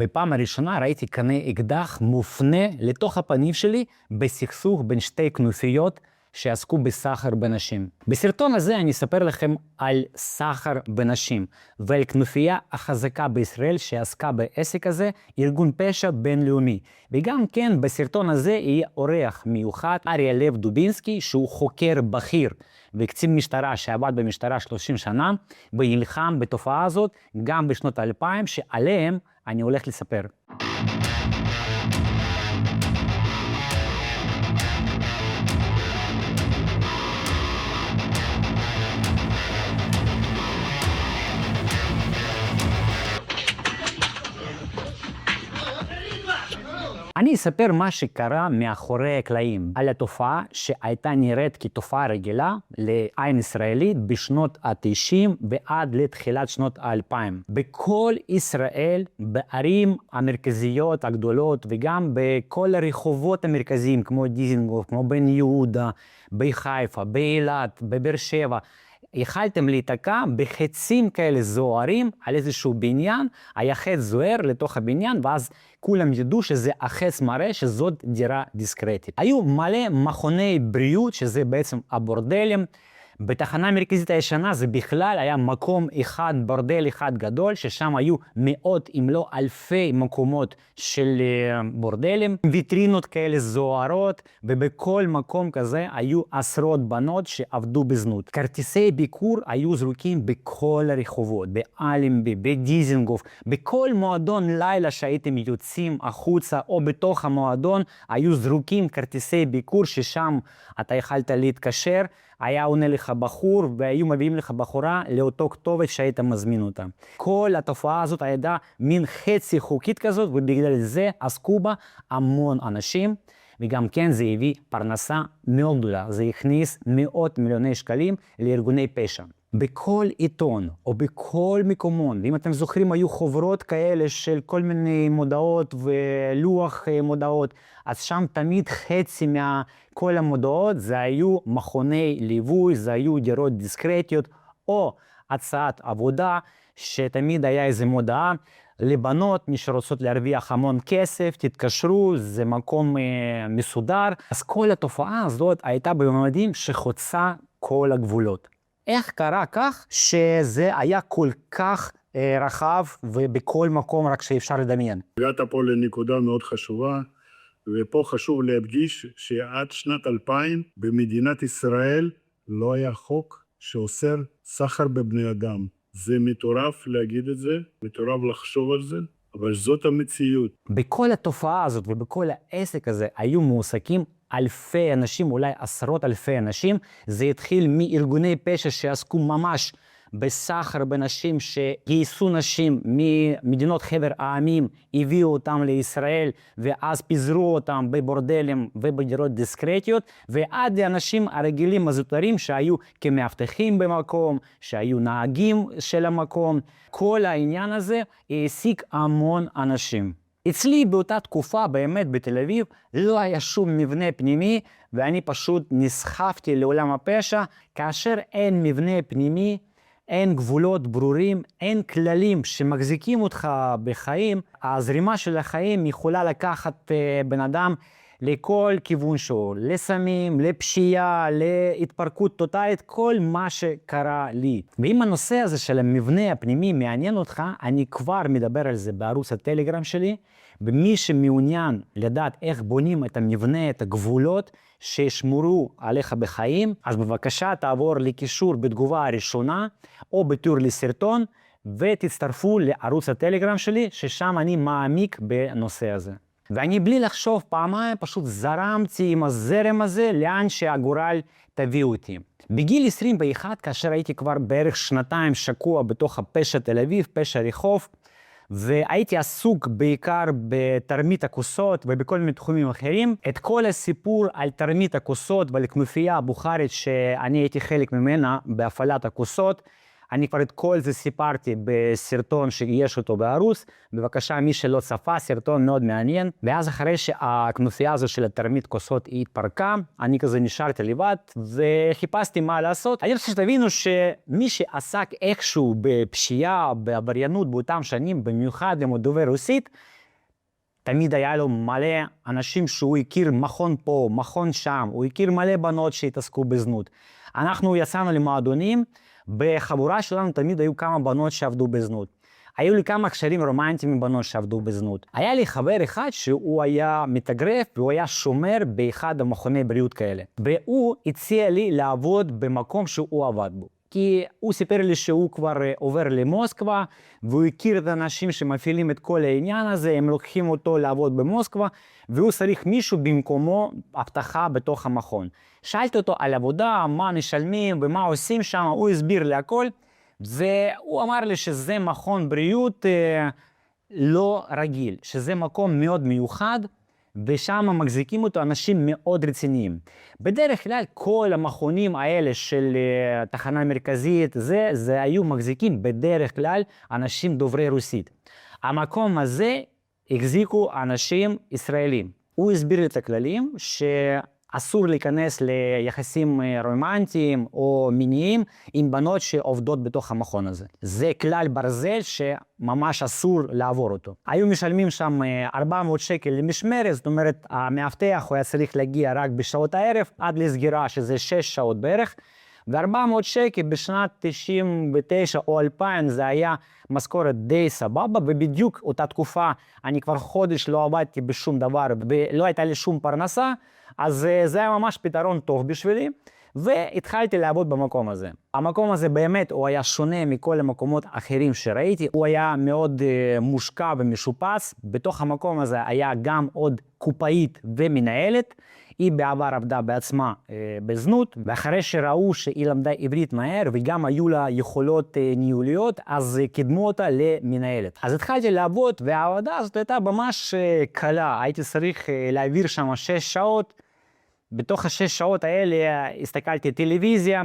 בפעם הראשונה ראיתי קנה אקדח מופנה לתוך הפנים שלי בסכסוך בין שתי כנופיות שעסקו בסחר בנשים. בסרטון הזה אני אספר לכם על סחר בנשים ועל כנופיה החזקה בישראל שעסקה בעסק הזה, ארגון פשע בינלאומי. וגם כן בסרטון הזה יהיה אורח מיוחד, אריה לב דובינסקי, שהוא חוקר בכיר וקצין משטרה שעבד במשטרה 30 שנה, ונלחם בתופעה הזאת גם בשנות 2000, שעליהם אני הולך לספר. אני אספר מה שקרה מאחורי הקלעים, על התופעה שהייתה נראית כתופעה רגילה לעין ישראלית בשנות ה-90 ועד לתחילת שנות ה-2000. בכל ישראל, בערים המרכזיות הגדולות וגם בכל הרחובות המרכזיים כמו דיזנגוף, כמו בן יהודה, בחיפה, באילת, בבאר שבע, יכלתם להיתקע בחצים כאלה זוהרים על איזשהו בניין, היה חץ זוהר לתוך הבניין, ואז כולם ידעו שזה החץ מראה שזאת דירה דיסקרטית. היו מלא מכוני בריאות, שזה בעצם הבורדלים. בתחנה המרכזית הישנה זה בכלל היה מקום אחד, בורדל אחד גדול, ששם היו מאות אם לא אלפי מקומות של בורדלים, ויטרינות כאלה זוהרות, ובכל מקום כזה היו עשרות בנות שעבדו בזנות. כרטיסי ביקור היו זרוקים בכל הרחובות, באלנבי, בדיזנגוף, בכל מועדון לילה שהייתם יוצאים החוצה או בתוך המועדון, היו זרוקים כרטיסי ביקור ששם אתה יכלת להתקשר, היה עונה לך בחור והיו מביאים לך בחורה לאותו כתובת שהיית מזמין אותה. כל התופעה הזאת הייתה מין חצי חוקית כזאת, ובגלל זה עסקו בה המון אנשים, וגם כן זה הביא פרנסה מאוד גדולה. זה הכניס מאות מיליוני שקלים לארגוני פשע. בכל עיתון או בכל מקומון, ואם אתם זוכרים היו חוברות כאלה של כל מיני מודעות ולוח מודעות, אז שם תמיד חצי מכל המודעות זה היו מכוני ליווי, זה היו דירות דיסקרטיות או הצעת עבודה, שתמיד היה איזו מודעה לבנות, מי שרוצות להרוויח המון כסף, תתקשרו, זה מקום מסודר. אז כל התופעה הזאת הייתה בממדים שחוצה כל הגבולות. איך קרה כך שזה היה כל כך רחב ובכל מקום רק שאפשר לדמיין? הגעת פה לנקודה מאוד חשובה, ופה חשוב להדגיש שעד שנת 2000 במדינת ישראל לא היה חוק שאוסר סחר בבני אדם. זה מטורף להגיד את זה, מטורף לחשוב על זה, אבל זאת המציאות. בכל התופעה הזאת ובכל העסק הזה היו מועסקים אלפי אנשים, אולי עשרות אלפי אנשים. זה התחיל מארגוני פשע שעסקו ממש בסחר בנשים, שגייסו נשים ממדינות חבר העמים, הביאו אותם לישראל ואז פיזרו אותם בבורדלים ובדירות דיסקרטיות, ועד האנשים הרגילים הזוטרים שהיו כמאבטחים במקום, שהיו נהגים של המקום. כל העניין הזה העסיק המון אנשים. אצלי באותה תקופה באמת בתל אביב לא היה שום מבנה פנימי, ואני פשוט נסחפתי לעולם הפשע. כאשר אין מבנה פנימי, אין גבולות ברורים, אין כללים שמחזיקים אותך בחיים, הזרימה של החיים יכולה לקחת בן אדם לכל כיוון שהוא, לסמים, לפשיעה, להתפרקות טוטלית, כל מה שקרה לי. ואם הנושא הזה של המבנה הפנימי מעניין אותך, אני כבר מדבר על זה בערוץ הטלגרם שלי, ומי שמעוניין לדעת איך בונים את המבנה, את הגבולות שישמרו עליך בחיים, אז בבקשה תעבור לקישור בתגובה הראשונה או בתיאור לסרטון, ותצטרפו לערוץ הטלגרם שלי, ששם אני מעמיק בנושא הזה. ואני בלי לחשוב פעמיים פשוט זרמתי עם הזרם הזה לאן שהגורל תביא אותי. בגיל 21, כאשר הייתי כבר בערך שנתיים שקוע בתוך הפשע תל אביב, פשע רחוב, והייתי עסוק בעיקר בתרמית הכוסות ובכל מיני תחומים אחרים. את כל הסיפור על תרמית הכוסות ועל כנופיה הבוכרית שאני הייתי חלק ממנה בהפעלת הכוסות, אני כבר את כל זה סיפרתי בסרטון שיש אותו בערוץ, בבקשה מי שלא צפה, סרטון מאוד מעניין. ואז אחרי שהכנופיה הזו של התרמית כוסות היא התפרקה, אני כזה נשארתי לבד וחיפשתי מה לעשות. אני רוצה שתבינו שמי שעסק איכשהו בפשיעה, בעבריינות באותם שנים, במיוחד אם הוא דובר רוסית, תמיד היה לו מלא אנשים שהוא הכיר, מכון פה, מכון שם, הוא הכיר מלא בנות שהתעסקו בזנות. אנחנו יצאנו למועדונים, בחבורה שלנו תמיד היו כמה בנות שעבדו בזנות. היו לי כמה קשרים רומנטיים עם בנות שעבדו בזנות. היה לי חבר אחד שהוא היה מתאגרף והוא היה שומר באחד המכוני בריאות כאלה. והוא הציע לי לעבוד במקום שהוא עבד בו. כי הוא סיפר לי שהוא כבר עובר למוסקבה, והוא הכיר את האנשים שמפעילים את כל העניין הזה, הם לוקחים אותו לעבוד במוסקבה, והוא צריך מישהו במקומו הבטחה בתוך המכון. שאלתי אותו על עבודה, מה משלמים ומה עושים שם, הוא הסביר לי הכל, והוא אמר לי שזה מכון בריאות לא רגיל, שזה מקום מאוד מיוחד, ושם מחזיקים אותו אנשים מאוד רציניים. בדרך כלל כל המכונים האלה של תחנה מרכזית, זה היו מחזיקים בדרך כלל אנשים דוברי רוסית. המקום הזה החזיקו אנשים ישראלים. הוא הסביר לי את הכללים שאסור להיכנס ליחסים רומנטיים או מיניים עם בנות שעובדות בתוך המכון הזה. זה כלל ברזל שממש אסור לעבור אותו. היו משלמים שם 400 שקל למשמרת, זאת אומרת המאבטח הוא היה צריך להגיע רק בשעות הערב עד לסגירה שזה 6 שעות בערך, ו400 שקל בשנת 99 או 2000 זה היה משכורת די סבבה, ובדיוק אותה תקופה אני כבר חודש לא עבדתי בשום דבר ולא הייתה לי שום פרנסה, אז זה היה ממש פתרון טוב בשבילי, והתחלתי לעבוד במקום הזה. המקום הזה באמת הוא היה שונה מכל המקומות האחרים שראיתי, הוא היה מאוד מושקע ומשופץ. בתוך המקום הזה היה גם עוד קופאית ומנהלת, היא בעבר עבדה בעצמה בזנות, ואחרי שראו שהיא למדה עברית מהר וגם היו לה יכולות ניהוליות, אז קידמו אותה למנהלת. אז התחלתי לעבוד, והעבודה הזאת הייתה ממש קלה, הייתי צריך להעביר שם 6 שעות, בתוך 6 שעות האלה הסתכלתי טלוויזיה,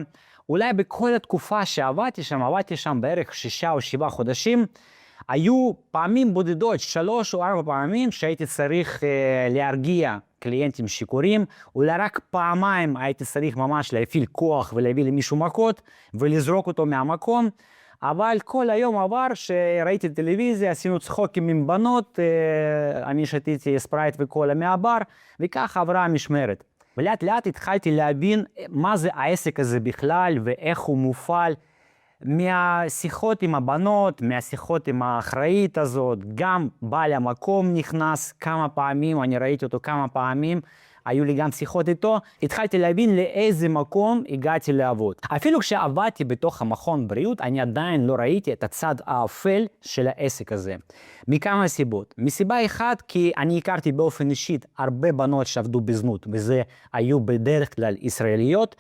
אולי בכל התקופה שעבדתי שם בערך 6 או 7 חודשים, היו פעמים בודדות, 3 או 4 פעמים שהייתי צריך להרגיע קליינטים שיכורים, אולי רק פעמיים הייתי צריך ממש להפעיל כוח ולהביא למישהו מכות ולזרוק אותו מהמקום, אבל כל היום עבר שראיתי טלוויזיה, עשינו צחוקים עם בנות, אני שתיתי ספרייט וקולה מהבר, וככה עברה המשמרת. ולאט לאט התחלתי להבין מה זה העסק הזה בכלל ואיך הוא מופעל. מהשיחות עם הבנות, מהשיחות עם האחראית הזאת, גם בעל המקום נכנס כמה פעמים, אני ראיתי אותו כמה פעמים, היו לי גם שיחות איתו, התחלתי להבין לאיזה מקום הגעתי לעבוד. אפילו כשעבדתי בתוך המכון בריאות, אני עדיין לא ראיתי את הצד האפל של העסק הזה. מכמה סיבות. מסיבה אחת, כי אני הכרתי באופן אישית הרבה בנות שעבדו בזנות, וזה היו בדרך כלל ישראליות,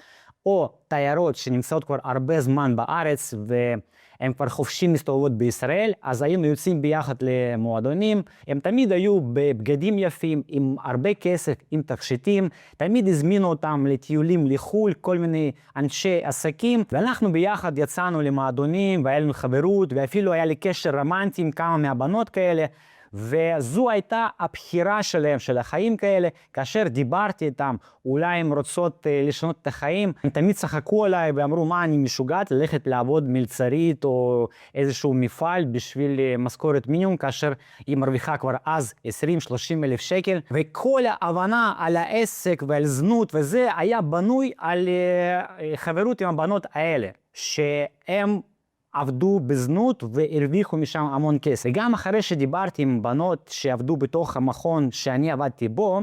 או תיירות שנמצאות כבר הרבה זמן בארץ והם כבר חופשי מסתובבות בישראל, אז היינו יוצאים ביחד למועדונים, הם תמיד היו בבגדים יפים, עם הרבה כסף, עם תכשיטים, תמיד הזמינו אותם לטיולים לחול, כל מיני אנשי עסקים, ואנחנו ביחד יצאנו למועדונים והיה לנו חברות, ואפילו היה לי קשר רומנטי עם כמה מהבנות כאלה, וזו הייתה הבחירה שלהם, של החיים כאלה. כאשר דיברתי איתם, אולי הם רוצות לשנות את החיים, הם תמיד צחקו עליי ואמרו, מה, אני משוגעת ללכת לעבוד מלצרית או איזשהו מפעל בשביל משכורת מינימום, כאשר היא מרוויחה כבר אז 20-30 אלף שקל. וכל ההבנה על העסק ועל זנות וזה היה בנוי על חברות עם הבנות האלה, שהם עבדו בזנות והרוויחו משם המון כסף. וגם אחרי שדיברתי עם בנות שעבדו בתוך המכון שאני עבדתי בו,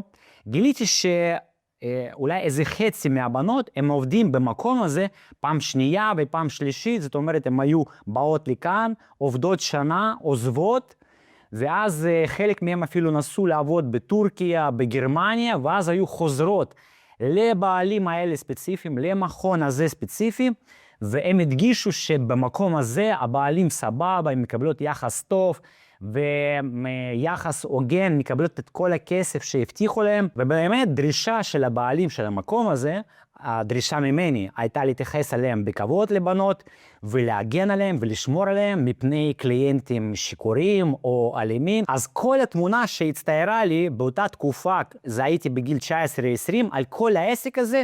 גיליתי שאולי איזה חצי מהבנות הם עובדים במקום הזה פעם שנייה ופעם שלישית, זאת אומרת הם היו באות לכאן, עובדות שנה, עוזבות, ואז חלק מהם אפילו נסו לעבוד בטורקיה, בגרמניה, ואז היו חוזרות לבעלים האלה ספציפיים, למכון הזה ספציפי, והם הדגישו שבמקום הזה הבעלים סבבה, הם מקבלות יחס טוב ויחס הוגן, מקבלות את כל הכסף שהבטיחו להם, ובאמת דרישה של הבעלים של המקום הזה הדרישה ממני הייתה להתייחס אליהם בכבוד לבנות, ולהגן עליהם ולשמור עליהם מפני קליינטים שיכורים או אלימים. אז כל התמונה שהצטיירה לי באותה תקופה, זה הייתי בגיל 19-20, על כל העסק הזה,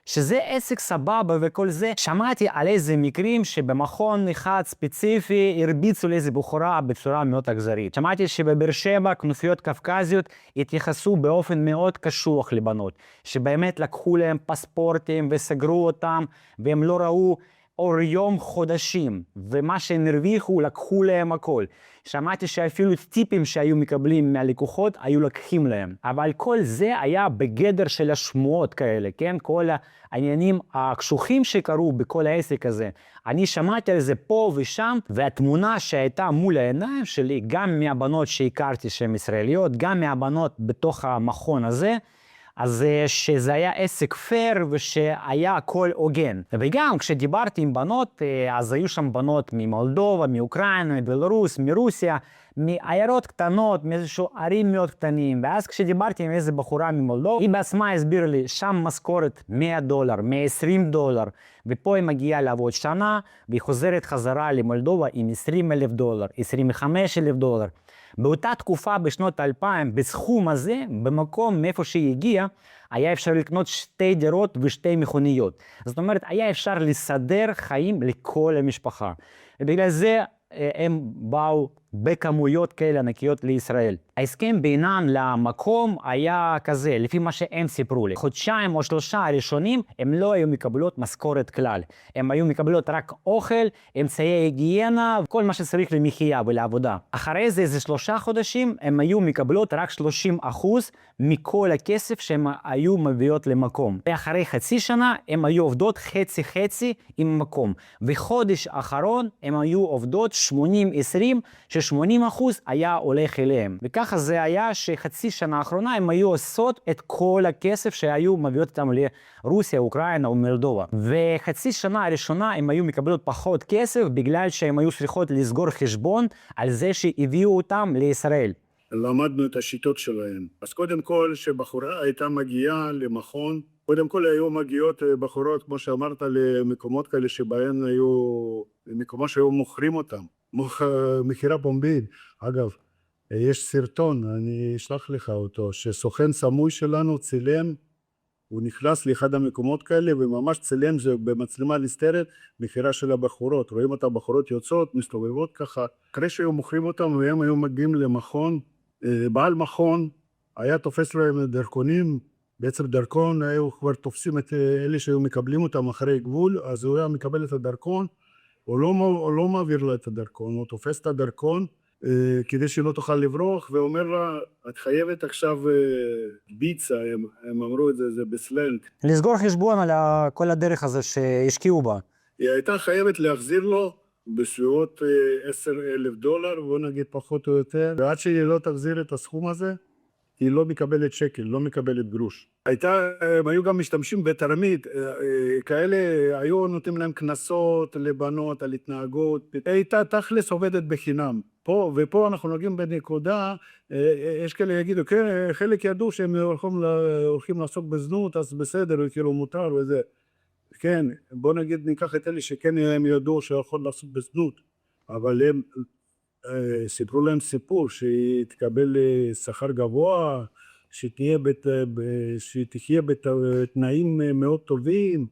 שזה עסק סבבה וכל זה. שמעתי על איזה מקרים שבמכון אחד ספציפי הרביצו לאיזה בחורה בצורה מאוד אכזרית. שמעתי שבבאר שבע כנופיות קווקזיות התייחסו באופן מאוד קשוח לבנות, שבאמת לקחו להם פספורטים וסגרו אותם, והם לא ראו אור יום חודשים, ומה שהם הרוויחו לקחו להם הכל. שמעתי שאפילו טיפים שהיו מקבלים מהלקוחות היו לקחים להם. אבל כל זה היה בגדר של השמועות כאלה, כן? כל העניינים הקשוחים שקרו בכל העסק הזה. אני שמעתי על זה פה ושם, והתמונה שהייתה מול העיניים שלי, גם מהבנות שהכרתי שהן ישראליות, גם מהבנות בתוך המכון הזה, אז שזה היה עסק פייר ושהיה הכל הוגן. וגם כשדיברתי עם בנות, אז היו שם בנות ממולדובה, מאוקראינה, מבלרוס, מרוסיה, מעיירות קטנות, מאיזשהו ערים מאוד קטנים. ואז כשדיברתי עם איזה בחורה ממולדובה, היא בעצמה הסבירה לי, שם משכורת $100, $120, ופה היא מגיעה לעבוד שנה, והיא חוזרת חזרה למולדובה עם $20,000, $25,000. באותה תקופה בשנות 2000, בסכום הזה, במקום מאיפה שהיא הגיעה, היה אפשר לקנות 2 דירות ו2 מכוניות. זאת אומרת, היה אפשר לסדר חיים לכל המשפחה. ובגלל זה הם באו בכמויות כאלה ענקיות לישראל. ההסכם בינן למקום היה כזה, לפי מה שהם סיפרו לי. חודשיים או 3 הראשונים הם לא היו מקבלות משכורת כלל. הם היו מקבלות רק אוכל, אמצעי היגיינה, כל מה שצריך למחיה ולעבודה. אחרי זה, איזה 3 חודשים, הם היו מקבלות רק 30% מכל הכסף שהם היו מביאות למקום. ואחרי חצי שנה, הם היו עובדות חצי-חצי עם מקום. וחודש האחרון, הם היו עובדות 80-20, ש80% היה הולך אליהם. וככה זה היה שחצי שנה האחרונה הם היו עושות את כל הכסף שהיו מביאות אותם לרוסיה, אוקראינה או מולדובה. וחצי שנה הראשונה הם היו מקבלות פחות כסף בגלל שהם היו צריכות לסגור חשבון על זה שהביאו אותם לישראל. למדנו את השיטות שלהם. אז קודם כל, שבחורה הייתה מגיעה למכון, קודם כל היו מגיעות בחורות, כמו שאמרת, למקומות כאלה שבהן היו, מקומות שהיו מוכרים אותם. מכירה פומבית. אגב, יש סרטון, אני אשלח לך אותו, שסוכן סמוי שלנו צילם, הוא נכנס לאחד המקומות כאלה וממש צילם זה במצלמה נסתרת מכירה של הבחורות. רואים את הבחורות יוצאות, מסתובבות ככה. אחרי שהיו מוכרים אותם והם היו מגיעים למכון, בעל מכון היה תופס להם דרכונים, בעצם דרכון היו כבר תופסים את אלה שהיו מקבלים אותם אחרי גבול, אז הוא היה מקבל את הדרכון, הוא לא מעביר לה את הדרכון, הוא תופס את הדרכון כדי שלא תוכל לברוח, ואומר לה, את חייבת עכשיו ביצה, הם אמרו את זה, זה בסלנג. לסגור חשבון על כל הדרך הזה שהשקיעו בה. היא הייתה חייבת להחזיר לו בסביבות $10,000, בוא נגיד פחות או יותר, ועד שהיא לא תחזיר את הסכום הזה, היא לא מקבלת שקל, לא מקבלת גרוש. הם היו גם משתמשים בתרמית, כאלה היו נותנים להם כנסות לבנות על התנהגות, הייתה תכלס עובדת בחינם. ופה אנחנו נוגעים בנקודה, יש כאלה יגידו, כן, חלק ידעו שהם הולכים לעסוק בזנות, אז בסדר, כאילו מותר וזה. כן, בוא נגיד ניקח את אלה שכן הם ידעו שהולכות לעסוק בזנות, אבל הם סיפרו להם סיפור שהיא תקבל שכר גבוה, שתחיה בתנאים מאוד טובים,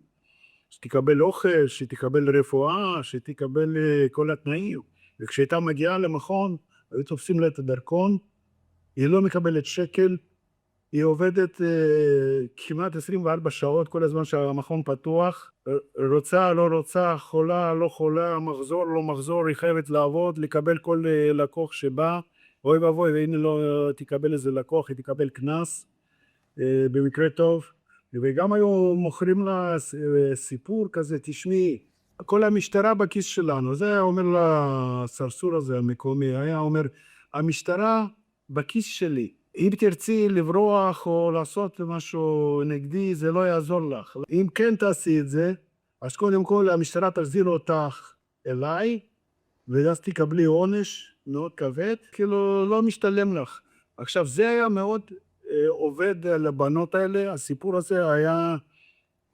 שתקבל אוכל, שתקבל רפואה, שתקבל כל התנאים. וכשהייתה מגיעה למכון, היו תופסים לה את הדרכון, היא לא מקבלת שקל, היא עובדת כמעט 24 שעות כל הזמן שהמכון פתוח, רוצה, לא רוצה, חולה, לא חולה, מחזור, לא מחזור, היא חייבת לעבוד, לקבל כל לקוח שבא, אוי ואבוי, והנה לא תקבל איזה לקוח, היא תקבל קנס, במקרה טוב, וגם היו מוכרים לה סיפור כזה, תשמעי, כל המשטרה בכיס שלנו, זה היה אומר לסרסור הזה המקומי, היה אומר, המשטרה בכיס שלי, אם תרצי לברוח או לעשות משהו נגדי, זה לא יעזור לך. אם כן תעשי את זה, אז קודם כל המשטרה תחזיר אותך אליי, ואז תקבלי עונש מאוד כבד, כאילו לא משתלם לך. עכשיו זה היה מאוד עובד לבנות האלה, הסיפור הזה היה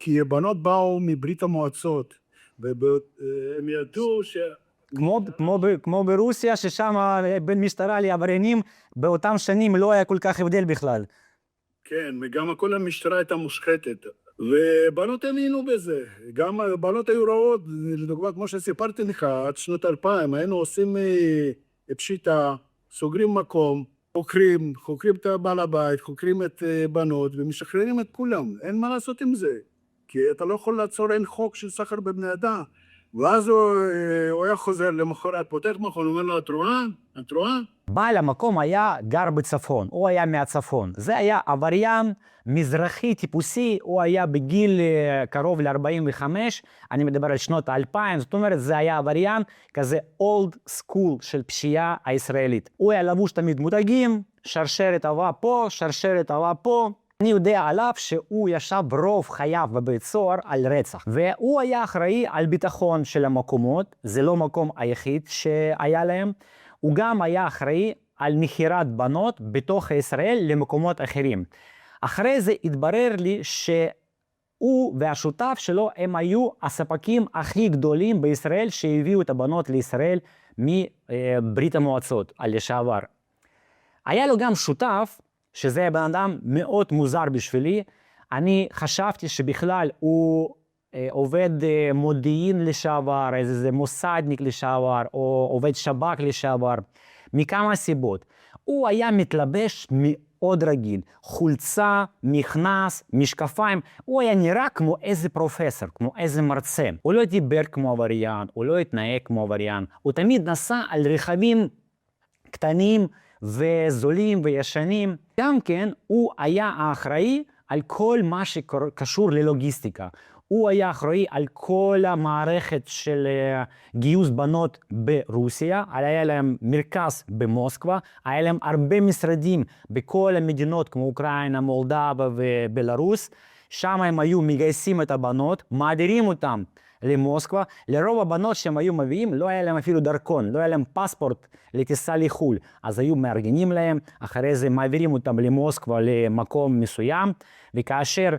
כי הבנות באו מברית המועצות, והם ידעו כמו ברוסיה, ששם בין משטרה לעבריינים, באותם שנים לא היה כל כך הבדל בכלל. כן, וגם כל המשטרה הייתה מושחתת. ובנות האמינו בזה. גם בנות היו רעות, לדוגמה, כמו שסיפרתי לך, עד שנות 2000, היינו עושים פשיטה, סוגרים מקום, חוקרים את בעל הבית, חוקרים את בנות, ומשחררים את כולם. אין מה לעשות עם זה. כי אתה לא יכול לעצור, אין חוק של סחר בבני אדם. ואז הוא היה חוזר למחרת, פותח מכון, אומר לו, את רואה? בעל המקום היה גר בצפון, הוא היה מהצפון. זה היה עבריין מזרחי טיפוסי, הוא היה בגיל קרוב ל-45, אני מדבר על שנות ה-2000, זאת אומרת, זה היה עבריין כזה old school של פשיעה הישראלית. הוא היה לבוש תמיד מותגים, שרשרת עבה פה, שרשרת עבה פה. אני יודע עליו שהוא ישב רוב חייו בבית סוהר על רצח, והוא היה אחראי על ביטחון של המקומות, זה לא מקום היחיד שהיה להם, הוא גם היה אחראי על מכירת בנות בתוך ישראל למקומות אחרים. אחרי זה התברר לי שהוא והשותף שלו הם היו הספקים הכי גדולים בישראל שהביאו את הבנות לישראל מברית המועצות על לשעבר. היה לו גם שותף, שזה בן אדם מאוד מוזר בשבילי. אני חשבתי שבכלל הוא עובד מודיעין לשעבר, איזה מוסדניק לשעבר, או עובד שב"כ לשעבר, מכמה סיבות. הוא היה מתלבש מאוד רגיל, חולצה, מכנס, משקפיים, הוא היה נראה כמו איזה פרופסור, כמו איזה מרצה. הוא לא דיבר כמו עבריין, הוא לא התנהג כמו עבריין, הוא תמיד נסע על רכבים קטנים, וזולים וישנים. גם כן, הוא היה האחראי על כל מה שקשור ללוגיסטיקה. הוא היה אחראי על כל המערכת של גיוס בנות ברוסיה, היה להם מרכז במוסקבה, היה להם הרבה משרדים בכל המדינות כמו אוקראינה, מולדובה ובלרוס, שם הם היו מגייסים את הבנות, מעבירים אותם למוסקבה. לרוב הבנות שהם היו מביאים לא היה להם אפילו דרכון, לא היה להם פספורט לטיסה לחו"ל, אז היו מארגנים להם, אחרי זה מעבירים אותם למוסקבה למקום מסוים, וכאשר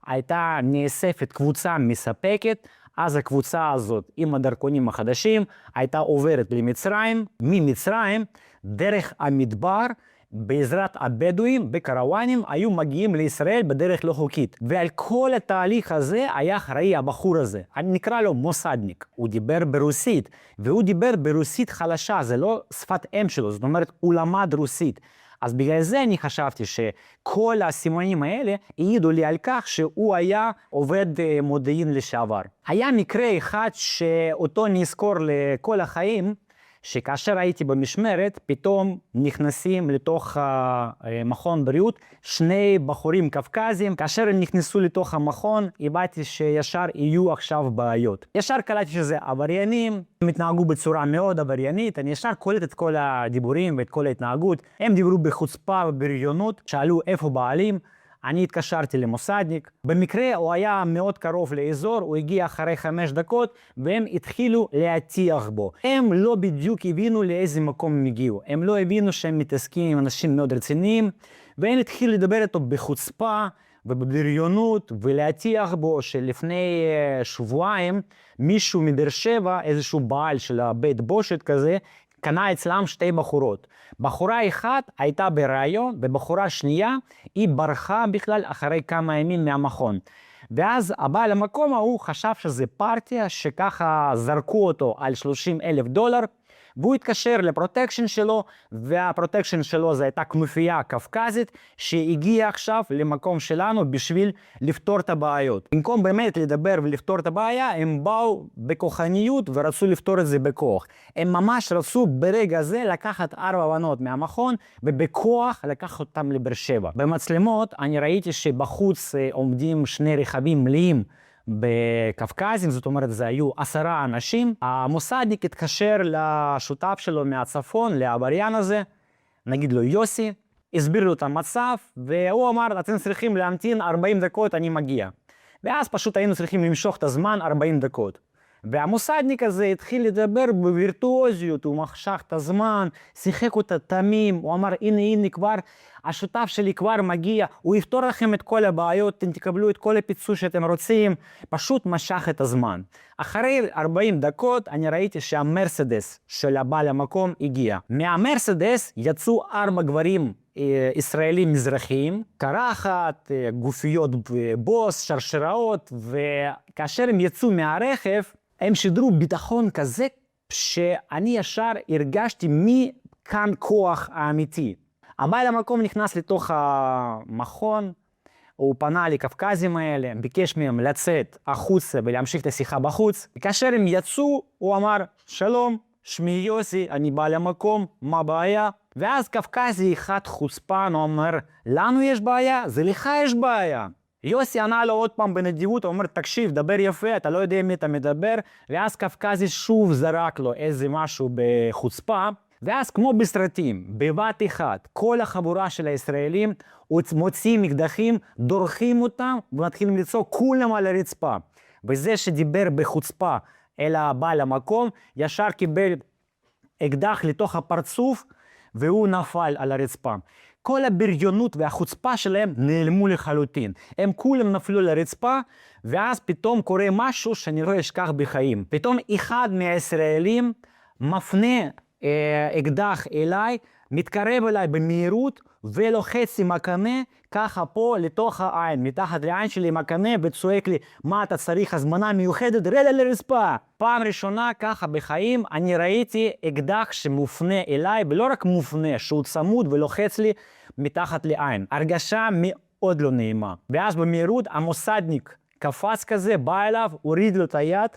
הייתה נאספת קבוצה מספקת, אז הקבוצה הזאת עם הדרכונים החדשים הייתה עוברת למצרים, ממצרים דרך המדבר, בעזרת הבדואים בקרוואנים היו מגיעים לישראל בדרך לא חוקית. ועל כל התהליך הזה היה אחראי הבחור הזה. אני נקרא לו מוסדניק. הוא דיבר ברוסית, והוא דיבר ברוסית חלשה, זה לא שפת אם שלו, זאת אומרת, הוא למד רוסית. אז בגלל זה אני חשבתי שכל הסימנים האלה העידו לי על כך שהוא היה עובד מודיעין לשעבר. היה מקרה אחד שאותו נזכור לכל החיים, שכאשר הייתי במשמרת, פתאום נכנסים לתוך מכון בריאות שני בחורים קווקזים. כאשר הם נכנסו לתוך המכון, הבנתי שישר יהיו עכשיו בעיות. ישר קלטתי שזה עבריינים, הם התנהגו בצורה מאוד עבריינית, אני ישר קולט את כל הדיבורים ואת כל ההתנהגות. הם דיברו בחוצפה ובריונות, שאלו איפה בעלים. אני התקשרתי למוסדניק, במקרה הוא היה מאוד קרוב לאזור, הוא הגיע אחרי 5 דקות, והם התחילו להטיח בו. הם לא בדיוק הבינו לאיזה מקום הם הגיעו, הם לא הבינו שהם מתעסקים עם אנשים מאוד רציניים, והם התחילו לדבר איתו בחוצפה ובבריונות, ולהטיח בו שלפני שבועיים, מישהו מבאר שבע, איזשהו בעל של הבית בושת כזה, קנה אצלם 2 בחורות. בחורה אחת הייתה בהיריון, ובחורה שנייה היא ברחה בכלל אחרי כמה ימים מהמכון. ואז הבעל המקום ההוא חשב שזה פרטיה שככה זרקו אותו על $30,000, והוא התקשר לפרוטקשן שלו, והפרוטקשן שלו זה הייתה כנופיה קווקזית שהגיעה עכשיו למקום שלנו בשביל לפתור את הבעיות. במקום באמת לדבר ולפתור את הבעיה, הם באו בכוחניות ורצו לפתור את זה בכוח. הם ממש רצו ברגע הזה לקחת 4 בנות מהמכון ובכוח לקחת אותם לבאר שבע. במצלמות אני ראיתי שבחוץ עומדים 2 רכבים מלאים בקווקזים, זאת אומרת זה היו 10 אנשים. המוסדניק התקשר לשותף שלו מהצפון, לעבריין הזה, נגיד לו יוסי, הסביר לו את המצב, והוא אמר, אתם צריכים להמתין 40 דקות, אני מגיע. ואז פשוט היינו צריכים למשוך את הזמן 40 דקות. והמוסדניק הזה התחיל לדבר בווירטואוזיות, הוא מחשך את הזמן, שיחק אותה תמים, הוא אמר הנה כבר השותף שלי כבר מגיע, הוא יפתור לכם את כל הבעיות, אתם תקבלו את כל הפיצוי שאתם רוצים, פשוט משך את הזמן. אחרי 40 דקות אני ראיתי שהמרסדס של הבעל המקום הגיע. מהמרסדס יצאו 4 גברים ישראלים מזרחיים, קרחת, גופיות בוס, שרשראות, וכאשר הם יצאו מהרכב, הם שידרו ביטחון כזה שאני ישר הרגשתי מי כאן כוח האמיתי. הבעל המקום נכנס לתוך המכון, הוא פנה לקווקזים האלה, ביקש מהם לצאת החוצה ולהמשיך את השיחה בחוץ. כאשר הם יצאו, הוא אמר, שלום, שמי יוסי, אני בעל המקום, מה הבעיה? ואז קווקזי אחד חוצפן, הוא אומר, לנו יש בעיה? זה לך יש בעיה. יוסי ענה לו עוד פעם בנדיבות, הוא אומר, תקשיב, דבר יפה, אתה לא יודע עם מי אתה מדבר, ואז קווקזי שוב זרק לו איזה משהו בחוצפה, ואז כמו בסרטים, בבת אחת, כל החבורה של הישראלים מוציאים אקדחים, דורכים אותם ומתחילים לצעוק כולם על הרצפה. וזה שדיבר בחוצפה אל הבעל המקום, ישר קיבל אקדח לתוך הפרצוף והוא נפל על הרצפה. כל הבריונות והחוצפה שלהם נעלמו לחלוטין. הם כולם נפלו לרצפה, ואז פתאום קורה משהו שאני לא אשכח בחיים. פתאום אחד מהישראלים מפנה אקדח אליי, מתקרב אליי במהירות ולוחץ עם הקנה ככה פה לתוך העין, מתחת לעין שלי עם הקנה, וצועק לי, מה אתה צריך הזמנה מיוחדת? רד על הרצפה. פעם ראשונה ככה בחיים אני ראיתי אקדח שמופנה אליי, ולא רק מופנה, שהוא צמוד ולוחץ לי מתחת לעין. הרגשה מאוד לא נעימה. ואז במהירות המוסדניק קפץ כזה, בא אליו, הוריד לו את היד,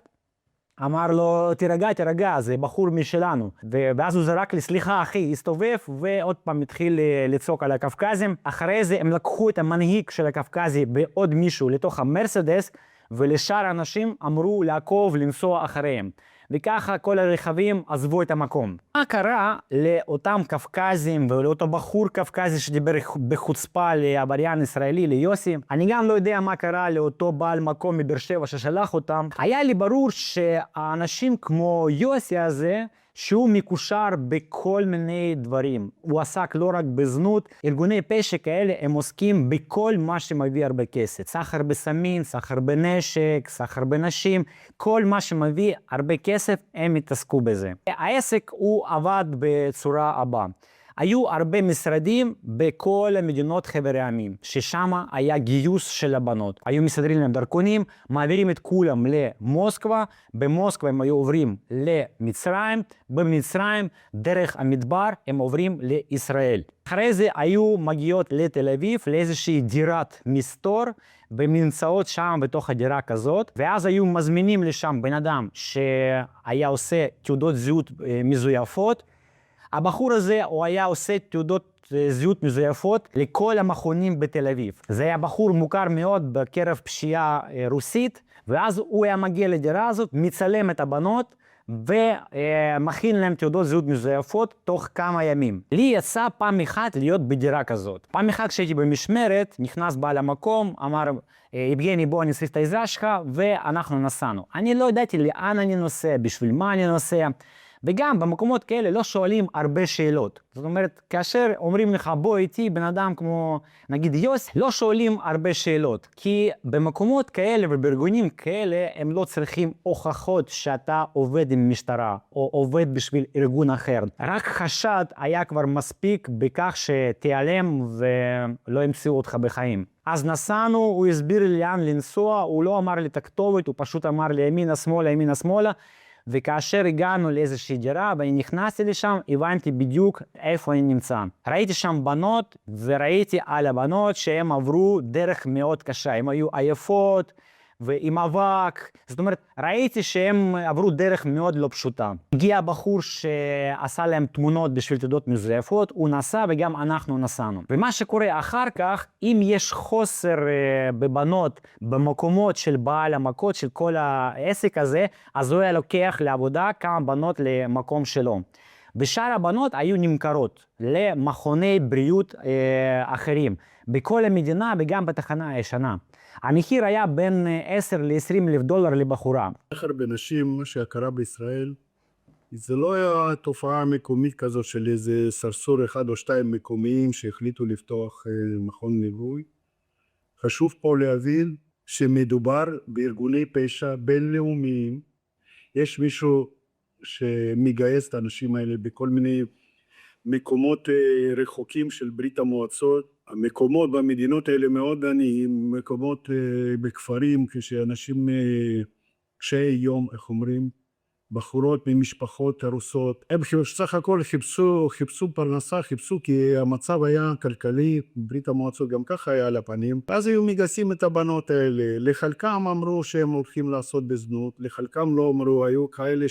אמר לו, תירגע, זה בחור משלנו. ואז הוא זרק לי, סליחה אחי, הסתובב, ועוד פעם התחיל לצעוק על הקווקזים. אחרי זה הם לקחו את המנהיג של הקווקזי ועוד מישהו לתוך המרסדס, ולשאר האנשים אמרו לעקוב, לנסוע אחריהם. וככה כל הרכבים עזבו את המקום. מה קרה לאותם קווקזים ולאותו בחור קווקזי שדיבר בחוצפה לעבריין ישראלי, ליוסי? אני גם לא יודע מה קרה לאותו בעל מקום מבאר שבע ששלח אותם. היה לי ברור שהאנשים כמו יוסי הזה, שהוא מקושר בכל מיני דברים. הוא עסק לא רק בזנות, ארגוני פשע כאלה הם עוסקים בכל מה שמביא הרבה כסף. סחר בסמין, סחר בנשק, סחר בנשים, כל מה שמביא הרבה כסף הם התעסקו בזה. העסק הוא עבד בצורה הבאה. היו הרבה משרדים בכל המדינות חבר העמים, ששם היה גיוס של הבנות. היו מסדרים להם דרכונים, מעבירים את כולם למוסקבה, במוסקבה הם היו עוברים למצרים, במצרים דרך המדבר הם עוברים לישראל. אחרי זה היו מגיעות לתל אביב לאיזושהי דירת מסתור, ונמצאות שם בתוך הדירה כזאת, ואז היו מזמינים לשם בן אדם שהיה עושה תעודות זהות מזויפות. הבחור הזה הוא היה עושה תעודות זהות מזויפות לכל המכונים בתל אביב. זה היה בחור מוכר מאוד בקרב פשיעה רוסית, ואז הוא היה מגיע לדירה הזאת, מצלם את הבנות, ומכין להם תעודות זהות מזויפות תוך כמה ימים. לי יצא פעם אחת להיות בדירה כזאת. פעם אחת כשהייתי במשמרת, נכנס בעל המקום, אמר, יבגני בוא אני אוסיף את העזרה שלך, ואנחנו נסענו. אני לא ידעתי לאן אני נוסע, בשביל מה אני נוסע. וגם במקומות כאלה לא שואלים הרבה שאלות. זאת אומרת, כאשר אומרים לך בוא איתי בן אדם כמו נגיד יוס, לא שואלים הרבה שאלות. כי במקומות כאלה ובארגונים כאלה הם לא צריכים הוכחות שאתה עובד עם משטרה או עובד בשביל ארגון אחר. רק חשד היה כבר מספיק בכך שתיעלם ולא ימצאו אותך בחיים. אז נסענו, הוא הסביר לי לאן לנסוע, הוא לא אמר לי את הכתובת, הוא פשוט אמר לי ימינה שמאלה, וכאשר הגענו לאיזושהי דירה ואני נכנסתי לשם, הבנתי בדיוק איפה אני נמצא. ראיתי שם בנות, וראיתי על הבנות שהן עברו דרך מאוד קשה. הן היו עייפות ועם אבק. זאת אומרת, ראיתי שהן עברו דרך מאוד לא פשוטה. הגיע בחור שעשה להם תמונות בשביל תעודות מזויפות, הוא נסע וגם אנחנו נסענו. ומה שקורה אחר כך, אם יש חוסר בבנות במקומות של בעל המכות של כל העסק הזה, אז הוא היה לוקח לעבודה כמה בנות למקום שלו. ושאר הבנות היו נמכרות למכוני בריאות אחרים בכל המדינה וגם בתחנה הישנה. המחיר היה בין 10 ל-20 אלף דולר לבחורה. סחר בנשים, מה שקרה בישראל, זה לא היה תופעה מקומית כזו של איזה סרסור אחד או שתיים מקומיים שהחליטו לפתוח מכון ליווי. חשוב פה להבין שמדובר בארגוני פשע בינלאומיים. יש מישהו שמגייס את האנשים האלה בכל מיני מקומות רחוקים של ברית המועצות. המקומות במדינות האלה מאוד עניים, מקומות בכפרים כשאנשים קשי יום, איך אומרים, בחורות ממשפחות הרוסות. הם סך הכל חיפשו פרנסה, חיפשו כי המצב היה כלכלי, ברית המועצות גם ככה היה על הפנים. אז היו מגייסים את הבנות האלה, לחלקם אמרו שהם הולכים לעשות בזנות, לחלקם לא אמרו, היו כאלה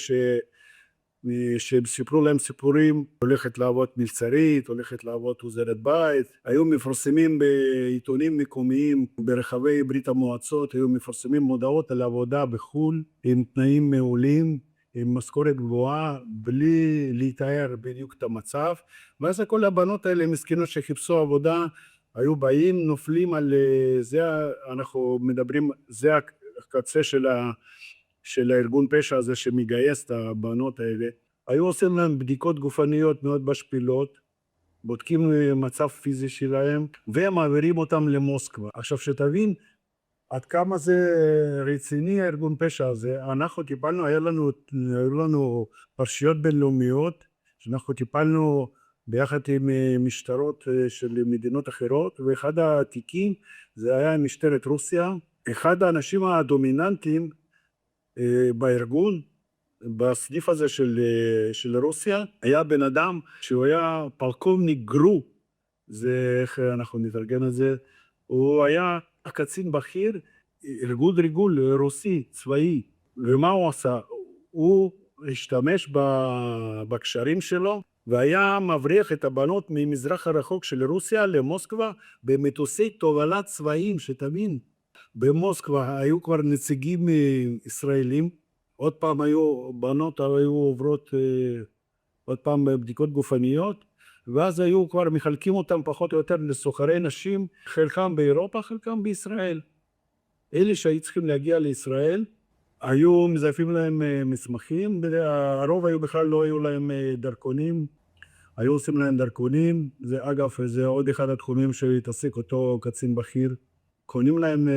שהם סיפרו להם סיפורים, הולכת לעבוד מלצרית, הולכת לעבוד עוזרת בית. היו מפרסמים בעיתונים מקומיים ברחבי ברית המועצות, היו מפרסמים מודעות על עבודה בחו"ל עם תנאים מעולים, עם משכורת גבוהה, בלי להתאר בדיוק את המצב. ואז כל הבנות האלה מסכנות שחיפשו עבודה, היו באים, נופלים על זה, אנחנו מדברים, זה הקצה של הארגון פשע הזה שמגייס את הבנות האלה. היו עושים להם בדיקות גופניות מאוד משפילות, בודקים מצב פיזי שלהם, והם מעבירים אותם למוסקבה. עכשיו שתבין עד כמה זה רציני הארגון פשע הזה, אנחנו טיפלנו, היו לנו פרשיות בינלאומיות, שאנחנו טיפלנו ביחד עם משטרות של מדינות אחרות, ואחד התיקים זה היה משטרת רוסיה. אחד האנשים הדומיננטיים בארגון, בסניף הזה של רוסיה, היה בן אדם שהוא היה פלקובניק גרו, זה איך אנחנו נתרגם את זה, הוא היה קצין בכיר, ארגון ריגול רוסי, צבאי, ומה הוא עשה? הוא השתמש בקשרים שלו, והיה מבריח את הבנות ממזרח הרחוק של רוסיה למוסקבה, במטוסי תובלה צבאיים, שתבין, במוסקבה היו כבר נציגים ישראלים, עוד פעם בנות היו עוברות עוד פעם בדיקות גופניות, ואז היו כבר מחלקים אותם פחות או יותר לסוחרי נשים, חלקם באירופה, חלקם בישראל. אלה שהיו צריכים להגיע לישראל, היו מזייפים להם מסמכים, הרוב היו בכלל לא היו להם דרכונים, היו עושים להם דרכונים, זה אגב, זה עוד אחד התחומים שהתעסק אותו קצין בכיר, קונים להם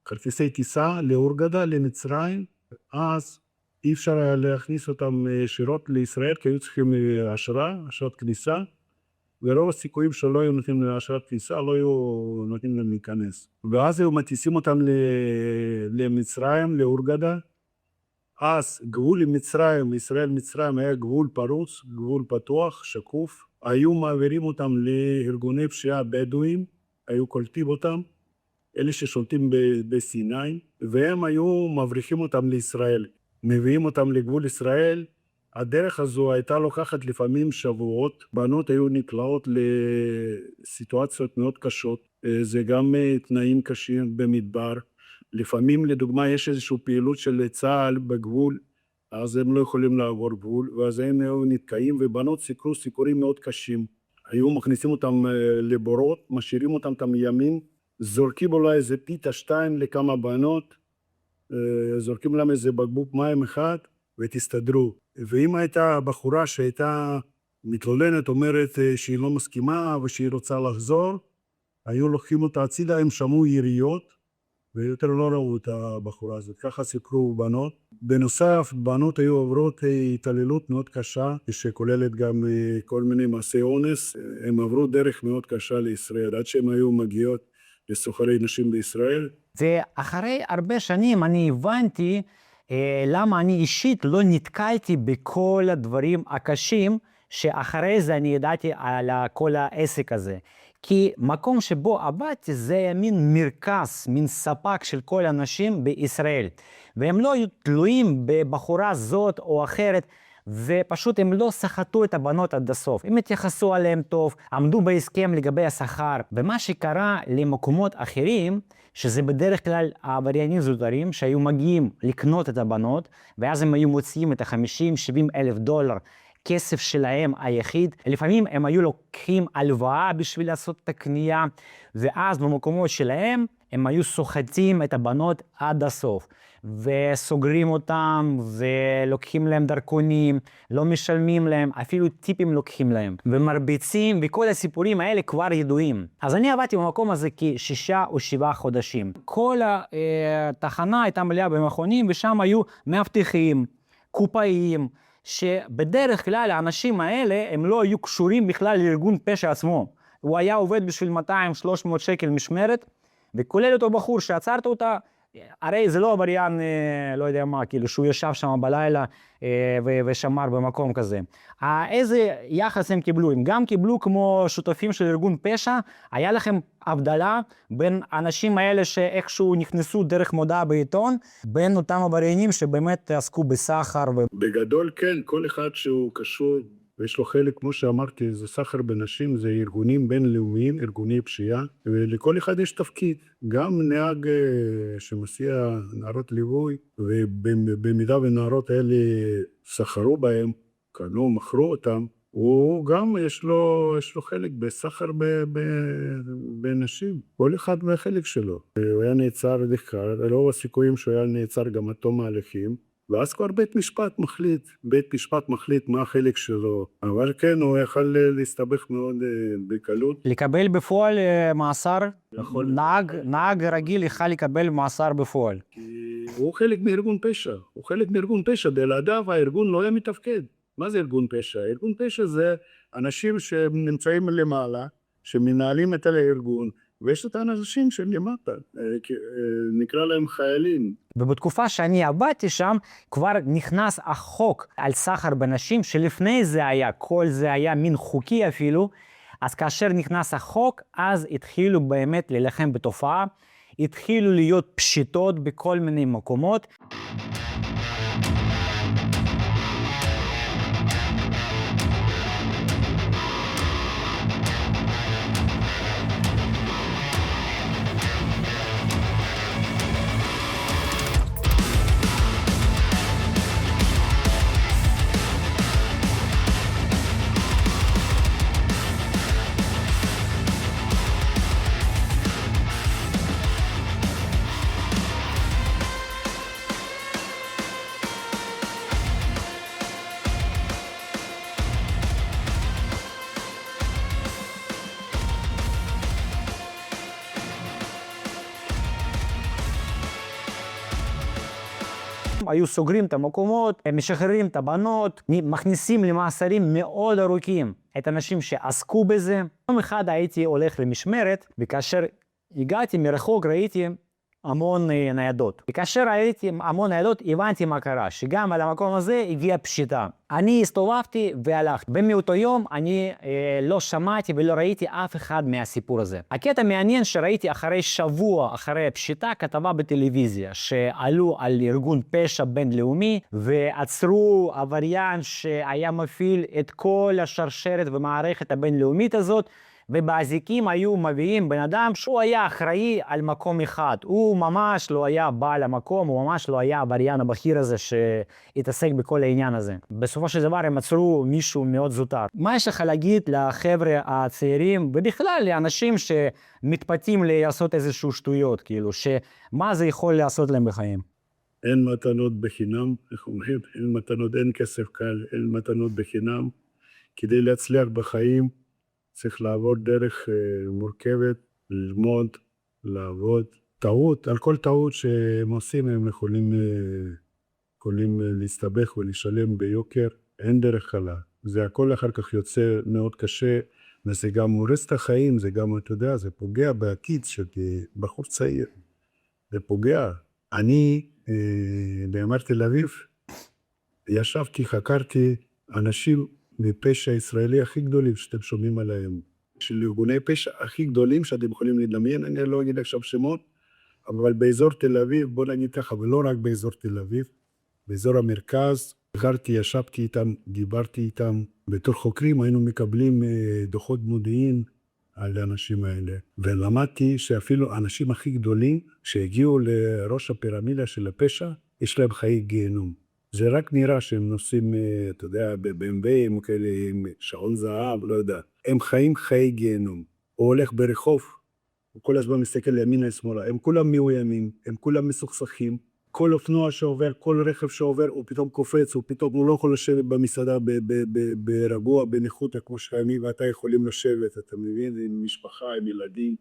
כרטיסי טיסה לאורגדה, למצרים, אז אי אפשר היה להכניס אותם ישירות לישראל, כי היו צריכים אשרת כניסה, ורוב הסיכויים שלא היו נותנים לאשרת כניסה, לא היו נותנים להם להיכנס. ואז היו מטיסים אותם למצרים, לאורגדה, אז גבול עם מצרים, ישראל-מצרים היה גבול פרוץ, גבול פתוח, שקוף, היו מעבירים אותם לארגוני פשיעה בדואים, היו קולטים אותם, אלה ששולטים בסיני, והם היו מבריחים אותם לישראל. מביאים אותם לגבול ישראל, הדרך הזו הייתה לוקחת לפעמים שבועות, בנות היו נקלעות לסיטואציות מאוד קשות, זה גם תנאים קשים במדבר, לפעמים לדוגמה יש איזושהי פעילות של צה"ל בגבול, אז הם לא יכולים לעבור גבול, ואז הם היו נתקעים, ובנות סיפרו סיפורים מאוד קשים, היו מכניסים אותם לבורות, משאירים אותם ימים, זורקים אולי איזה פיתה 2 לכמה בנות, זורקים להם איזה בקבוק מים אחד ותסתדרו. ואם הייתה בחורה שהייתה מתלוננת, אומרת שהיא לא מסכימה ושהיא רוצה לחזור, היו לוקחים אותה הצידה, הם שמעו יריות ויותר לא ראו את הבחורה הזאת, ככה סיפרו בנות. בנוסף, בנות היו עוברות התעללות מאוד קשה, שכוללת גם כל מיני מעשי אונס, הם עברו דרך מאוד קשה לישראל, עד שהן היו מגיעות לסוחרי נשים בישראל. ואחרי הרבה שנים אני הבנתי למה אני אישית לא נתקלתי בכל הדברים הקשים שאחרי זה אני ידעתי על כל העסק הזה. כי מקום שבו עבדתי זה מין מרכז, מין ספק של כל האנשים בישראל. והם לא היו תלויים בבחורה זאת או אחרת, ופשוט הם לא סחטו את הבנות עד הסוף. הם התייחסו עליהם טוב, עמדו בהסכם לגבי השכר. ומה שקרה למקומות אחרים, שזה בדרך כלל העבריינים זוטרים שהיו מגיעים לקנות את הבנות, ואז הם היו מוציאים את $50,000-70,000 הכסף שלהם היחיד. לפעמים הם היו לוקחים הלוואה בשביל לעשות את הקנייה, ואז במקומות שלהם הם היו סוחטים את הבנות עד הסוף, וסוגרים אותם, ולוקחים להם דרכונים, לא משלמים להם, אפילו טיפים לוקחים להם, ומרביצים, וכל הסיפורים האלה כבר ידועים. אז אני עבדתי במקום הזה כ6 או 7 חודשים. כל התחנה הייתה מלאה במכונים, ושם היו מאבטחים, קופאים, שבדרך כלל האנשים האלה הם לא היו קשורים בכלל לארגון פשע עצמו. הוא היה עובד בשביל 200-300 שקל משמרת, וכולל אותו בחור שעצרת אותה, הרי זה לא עבריין, לא יודע מה, כאילו שהוא ישב שם בלילה ושמר במקום כזה. איזה יחס הם קיבלו? הם גם קיבלו כמו שותפים של ארגון פשע. היה לכם הבדלה בין האנשים האלה שאיכשהו נכנסו דרך מודעה בעיתון, בין אותם עבריינים שבאמת עסקו בסחר. בגדול כן, כל אחד שהוא קשור ויש לו חלק, כמו שאמרתי, זה סחר בנשים, זה ארגונים בינלאומיים, ארגוני פשיעה, ולכל אחד יש תפקיד. גם נהג שמסיע נערות ליווי, ובמידה ונערות האלה סחרו בהם, קנו, מכרו אותם, הוא גם יש לו חלק בסחר בנשים, כל אחד מהחלק שלו. הוא היה נעצר, רוב הסיכויים שהוא היה נעצר גם עד תום ההליכים, ואז כבר בית משפט מחליט מה החלק שלו. אבל כן, הוא יכל להסתבך מאוד בקלות. לקבל בפועל מאסר, נהג רגיל יכל לקבל מאסר בפועל. הוא חלק מארגון פשע, בלעדיו הארגון לא היה מתפקד. מה זה ארגון פשע? ארגון פשע זה אנשים שנמצאים למעלה, שמנהלים את הארגון, ויש את האנשים שלמטה, נקרא להם חיילים. ובתקופה שאני עבדתי שם, כבר נכנס החוק על סחר בנשים, שלפני זה היה, כל זה היה מין חוקי אפילו, אז כאשר נכנס החוק, אז התחילו באמת להילחם בתופעה, התחילו להיות פשיטות בכל מיני מקומות. היו סוגרים את המקומות, משחררים את הבנות, מכניסים למאסרים מאוד ארוכים את האנשים שעסקו בזה. יום אחד הייתי הולך למשמרת, וכאשר הגעתי מרחוק ראיתי המון ניידות. וכאשר ראיתי המון ניידות הבנתי מה קרה, שגם על המקום הזה הגיעה פשיטה. אני הסתובבתי והלכתי. במאותו יום אני לא שמעתי ולא ראיתי אף אחד מהסיפור הזה. הקטע מעניין שראיתי אחרי שבוע, אחרי הפשיטה, כתבה בטלוויזיה, שעלו על ארגון פשע בינלאומי, ועצרו עבריין שהיה מפעיל את כל השרשרת ומערכת הבינלאומית הזאת, ובאזיקים היו מביאים בן אדם שהוא היה אחראי על מקום אחד. הוא ממש לא היה בעל המקום, הוא ממש לא היה העבריין הבכיר הזה שהתעסק בכל העניין הזה. בסופו של דבר הם עצרו מישהו מאוד זוטר. מה יש לך להגיד לחבר'ה הצעירים, ובכלל לאנשים שמתפתים לעשות איזשהו שטויות, כאילו, שמה זה יכול לעשות להם בחיים? אין מתנות בחינם, איך אומרים? אין מתנות, אין כסף קל, אין מתנות בחינם. כדי להצליח בחיים, צריך לעבור דרך מורכבת, ללמוד, לעבוד. טעות, על כל טעות שהם עושים הם יכולים להסתבך ולשלם ביוקר. אין דרך קלה. זה הכל אחר כך יוצא מאוד קשה, וזה גם הורס את החיים, זה גם, אתה יודע, זה פוגע בעתיד של בחור צעיר. זה פוגע. אני, בימ"ר תל אביב, ישבתי, חקרתי אנשים מפשע הישראלי הכי גדולים שאתם שומעים עליהם. של ארגוני פשע הכי גדולים שאתם יכולים לדמיין, אני לא אגיד עכשיו שמות, אבל באזור תל אביב, בוא נגיד ככה, ולא רק באזור תל אביב, באזור המרכז, חקרתי, ישבתי איתם, דיברתי איתם, בתור חוקרים היינו מקבלים דוחות מודיעין על האנשים האלה, ולמדתי שאפילו האנשים הכי גדולים שהגיעו לראש הפירמידה של הפשע, יש להם חיי גיהנום. זה רק נראה שהם נוסעים, אתה יודע, ב-BMW, כאלה עם שעון זהב, לא יודע. הם חיים חיי גיהנום. הוא הולך ברחוב, הוא כל הזמן מסתכל לימינה לשמאלה, הם כולם מאוימים, הם כולם מסוכסכים. כל אופנוע שעובר, כל רכב שעובר, הוא פתאום קופץ, הוא לא יכול לשבת במסעדה ברגוע, בניחותא, כמו שאני ואתה יכולים לשבת, אתה מבין? עם משפחה, עם ילדים.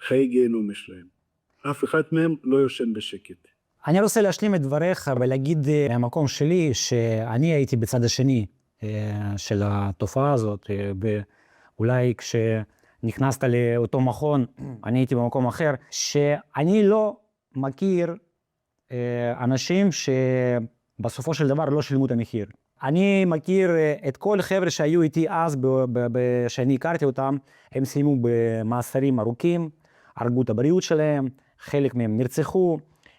חיי גיהנום יש להם. אף אחד מהם לא יושן בשקט. אני רוצה להשלים את דבריך ולהגיד מהמקום שלי שאני הייתי בצד השני של התופעה הזאת. אולי כשנכנסת לאותו מכון, אני הייתי במקום אחר, שאני לא מכיר אנשים שבסופו של דבר לא שילמו את המחיר. אני מכיר את כל החבר'ה שהיו איתי אז, שאני הכרתי אותם, הם סיימו במאסרים ארוכים, הרגו את הבריאות שלהם, חלק מהם נרצחו,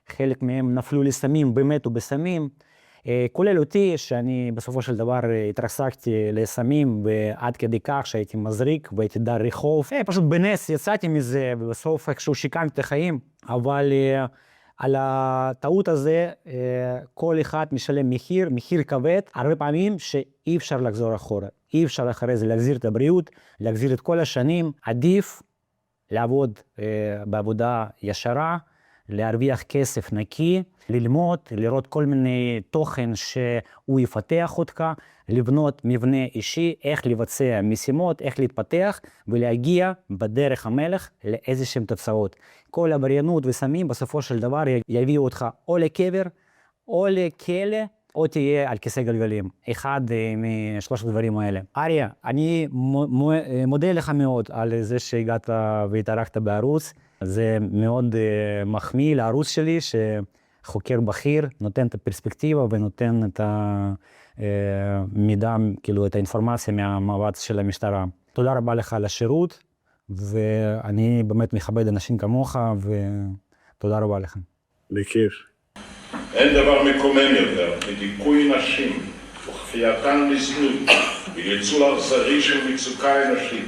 חלק מהם נפלו לסמים, ומתו בסמים, כולל אותי, שאני בסופו של דבר התרסקתי לסמים, ועד כדי כך שהייתי מזריק והייתי דר רחוב. פשוט בנס יצאתי מזה, ובסוף איכשהו שיקמתי את החיים, אבל על הטעות הזה כל אחד משלם מחיר כבד, הרבה פעמים שאי אפשר לחזור אחורה. אי אפשר אחרי זה להחזיר את הבריאות, להחזיר את כל השנים. עדיף לעבוד בעבודה ישרה, להרוויח כסף נקי, ללמוד, לראות כל מיני תוכן שהוא יפתח אותך, לבנות מבנה אישי, איך לבצע משימות, איך להתפתח ולהגיע בדרך המלך לאיזשהם תוצאות. כל עבריינות וסמים בסופו של דבר יביאו אותך או לקבר, או לכלא, או תהיה על כיסא גלגלים. אחד משלושת הדברים האלה. אריה, אני מודה לך מאוד על זה שהגעת והתארחת בערוץ. זה מאוד מחמיא לערוץ שלי, שחוקר בכיר, נותן את הפרספקטיבה ונותן את המידע, כאילו את האינפורמציה מהמאבץ של המשטרה. תודה רבה לך על השירות, ואני באמת מכבד אנשים כמוך, ותודה רבה לך. בכיף. אין דבר מקומם יותר מדיכוי נשים וכפייתן לזנות וניצול אכזרי של מצוקה אנושית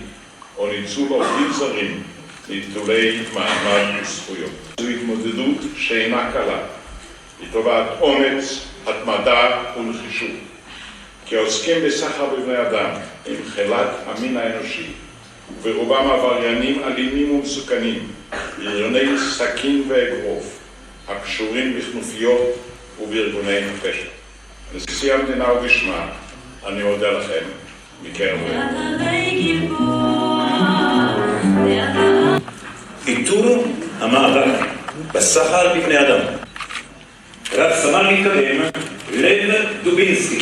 או ניצול עובדים זרים נטולי מעמד וזכויות. זו התמודדות שאינה קלה, היא תובעת אומץ, התמדה ונחישות. כי עוסקים בסחר בבני אדם עם חלק המין האנושי, וברובם עבריינים אלימים ומסוכנים, בריוני סכין ואגרוף, הקשורים בכנופיות ובארגוני פשע. נשיא המדינה ובשמה, אני מודה לכם מקרב לב. איתור המאבק בסחר בבני אדם. רב סמל מתקדם לב דובינסקי.